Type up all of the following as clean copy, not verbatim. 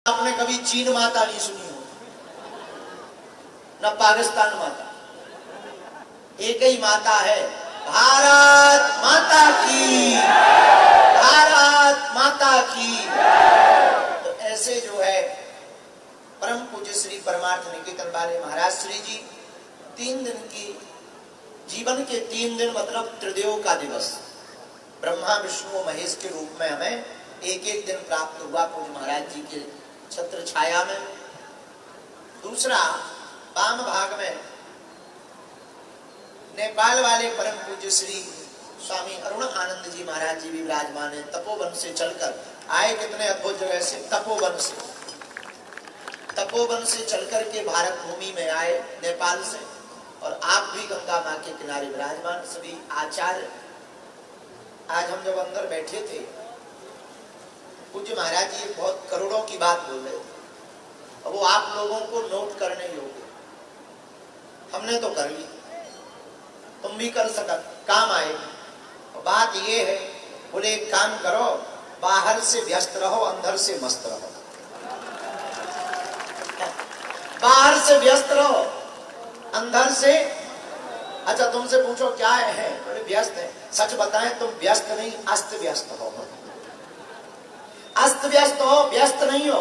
आपने कभी चीन माता नहीं सुनी हो, न पाकिस्तान माता, एक ही माता है, भारत माता की, भारत माता की। तो ऐसे जो है परम पूज्य श्री परमार्थ निकेतन वाले महाराज श्री जी 3 दिन की जीवन के 3 दिन मतलब त्रिदेव का दिवस, ब्रह्मा विष्णु महेश के रूप में हमें एक एक दिन प्राप्त हुआ पूज्य महाराज जी के छत्र छाया में। दूसरा वाम भाग में नेपाल वाले परम पूज्य श्री स्वामी अरुण आनंद जी महाराज जी भी विराजमान है। तपोवन से चलकर आए, कितने अद्भुत जगह से, तपोवन से चलकर के भारत भूमि में आए नेपाल से, और आप भी गंगा मां के किनारे विराजमान सभी आचार्य। आज हम जब अंदर बैठे थे, पूज्य महाराज जी बहुत करोड़ों की बात बोल रहे थे, और वो आप लोगों को नोट करने योग्य, हमने तो कर ली, तुम भी कर सका, काम आएगी। बात ये है, बोले एक काम करो, बाहर से व्यस्त रहो, अंदर से मस्त रहो। बाहर से व्यस्त रहो, अंदर से, अच्छा तुमसे पूछो क्या है, बोले व्यस्त है। सच बताएं, तुम व्यस्त नहीं अस्त व्यस्त हो। अस्त व्यस्त हो, व्यस्त नहीं हो।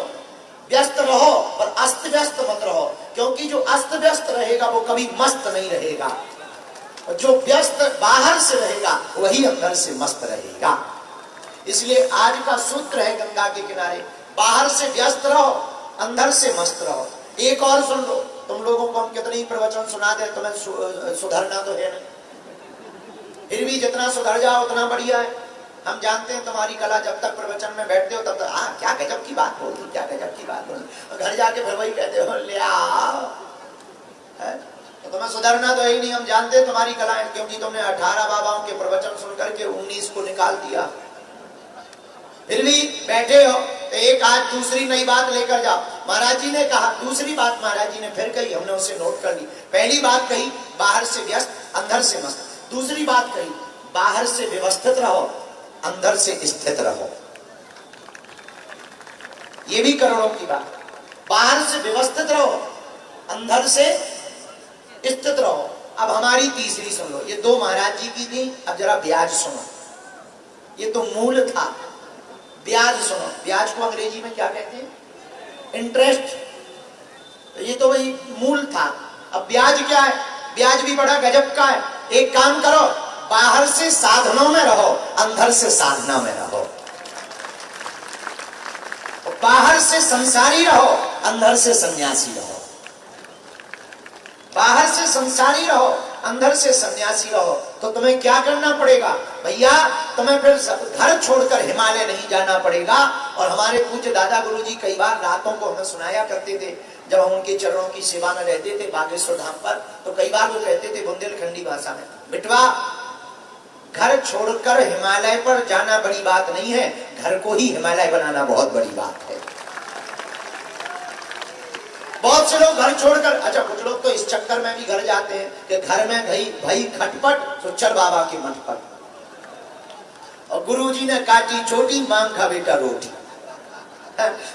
व्यस्त रहो पर अस्त व्यस्त मत रहो, क्योंकि जो अस्त व्यस्त रहेगा वो कभी मस्त नहीं रहेगा, और जो व्यस्त बाहर से रहेगा वही अंदर से मस्त रहेगा। इसलिए आज का सूत्र है गंगा के किनारे, बाहर से व्यस्त रहो, अंदर से मस्त रहो। एक और सुन लो, तुम लोगों को हम कितने ही प्रवचन सुना दे, तुम्हें सुधरना तो है नहीं, फिर भी जितना सुधर जाओ उतना बढ़िया है। हम जानते हैं तुम्हारी कला, जब तक प्रवचन में बैठते हो तब तक क्या गजब की बात बोल दी, क्या गजब की बात बोल दी, घर जाके फिर वही कहते हो ले आओ, तो तुम्हें सुधरना तो है ही नहीं। हम जानते हैं तुम्हारी कला है, क्योंकि तुमने 18 बाबाओं के प्रवचन सुनकर के 19 को निकाल दिया, फिर भी बैठे हो। तो एक आज दूसरी नई बात लेकर जाओ। महाराज जी ने कहा, दूसरी बात महाराज जी ने फिर कही, हमने उसे नोट कर ली। पहली बात कही बाहर से व्यस्त, अंदर से मस्त। दूसरी बात कही बाहर से व्यवस्थित रहो, अंदर से स्थित रहो। ये भी करोड़ों की बात, बाहर से व्यवस्थित रहो, अंदर से स्थित रहो। अब हमारी तीसरी सुन लो, ये 2 महाराज जी की थी, अब जरा ब्याज सुनो। ये तो मूल था, ब्याज सुनो। ब्याज को अंग्रेजी में क्या कहते हैं? इंटरेस्ट। तो ये तो वही मूल था। अब ब्याज क्या है? ब्याज भी बड़ा गजब का है। एक काम करो, बाहर से साधनों में रहो, अंदर से साधना में रहो। बाहर से संसारी रहो, अंदर से सन्यासी रहो। बाहर से संसारी रहो, अंदर से सन्यासी रहो। तो तुम्हें क्या करना पड़ेगा भैया? तुम्हें फिर घर छोड़कर हिमालय नहीं जाना पड़ेगा। और हमारे पूज्य दादा गुरु जी कई बार रातों को हमें सुनाया करते थे, जब हम उनके चरणों की सेवा में रहते थे बागेश्वर धाम पर, तो कई बार वो कहते थे बुंदेलखंडी भाषा में, बिटवा घर छोड़कर हिमालय पर जाना बड़ी बात नहीं है, घर को ही हिमालय बनाना बहुत बड़ी बात है। बहुत से लोग घर छोड़कर, अच्छा कुछ लोग तो इस चक्कर में भी घर जाते हैं कि घर में भाई खटपट तो चल बाबा के मठ पर, और गुरुजी ने काटी चोटी मांग खा बेटा रोटी।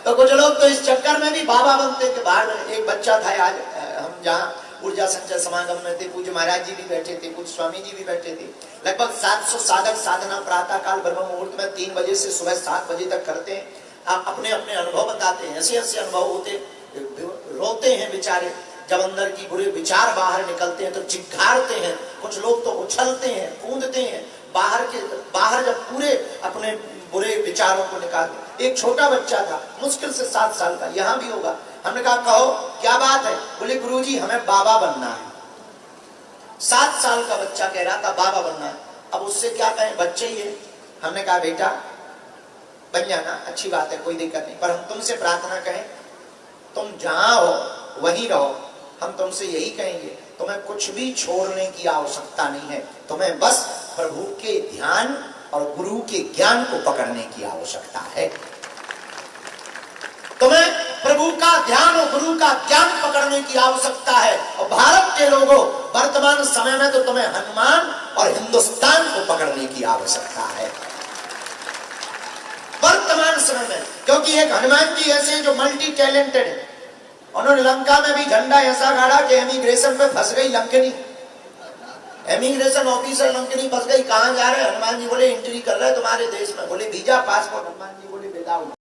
तो कुछ लोग तो इस चक्कर में भी बाबा बनते थे। बाहर एक बच्चा था, आज हम जहाँ ऊर्जा संचय समागम में थे, पूज्य महाराज जी भी बैठे थे, पूज्य स्वामी जी भी बैठे थे। लगभग 700 साधक साधना प्रातः काल ब्रह्म मुहूर्त में 3 बजे से सुबह 7 बजे तक करते हैं। आप अपने अपने अनुभव बताते हैं, ऐसे ऐसे अनुभव होते, रोते हैं बेचारे। जब अंदर की बुरे विचार बाहर निकलते हैं तो चिघाड़ते हैं, कुछ लोग तो उछलते हैं, कूदते हैं। बाहर जब पूरे अपने बुरे विचारों को निकालते। एक छोटा बच्चा था, मुश्किल से 7 साल का, यहाँ भी होगा। हमने कहा कहो क्या बात है? बोले गुरुजी हमें बाबा बनना है। 7 साल का बच्चा कह रहा था बाबा बनना है। अब उससे क्या कहें, बच्चे ही है। हमने कहा बेटा बन जाना, अच्छी बात है, कोई दिक्कत नहीं, पर हम तुमसे प्रार्थना कहें, तुम जहां हो वहीं रहो। हम तुमसे यही कहेंगे, तुम्हें कुछ भी छोड़ने की आवश्यकता नहीं है, तुम्हें बस प्रभु के ध्यान और गुरु के ज्ञान को पकड़ने की आवश्यकता है। तुम्हें प्रभु का ध्यान और गुरु का ज्ञान पकड़ने की आवश्यकता है। और भारत के लोगों, वर्तमान समय में तो तुम्हें हनुमान और हिंदुस्तान को पकड़ने की आवश्यकता है। वर्तमान समय में क्योंकि एक हनुमान जी ऐसे जो मल्टी टैलेंटेड है। उन्होंने लंका में भी झंडा ऐसा गाड़ा कि इमिग्रेशन पे फंस गई लंकनी। इमिग्रेशन ऑफिसर लंकनी फंस गई, कहां जा रहे हैं? हनुमान जी बोले एंट्री कर रहे हैं तुम्हारे देश में। बोले वीजा पासपोर्ट? हनुमान जी बोले विदाउट।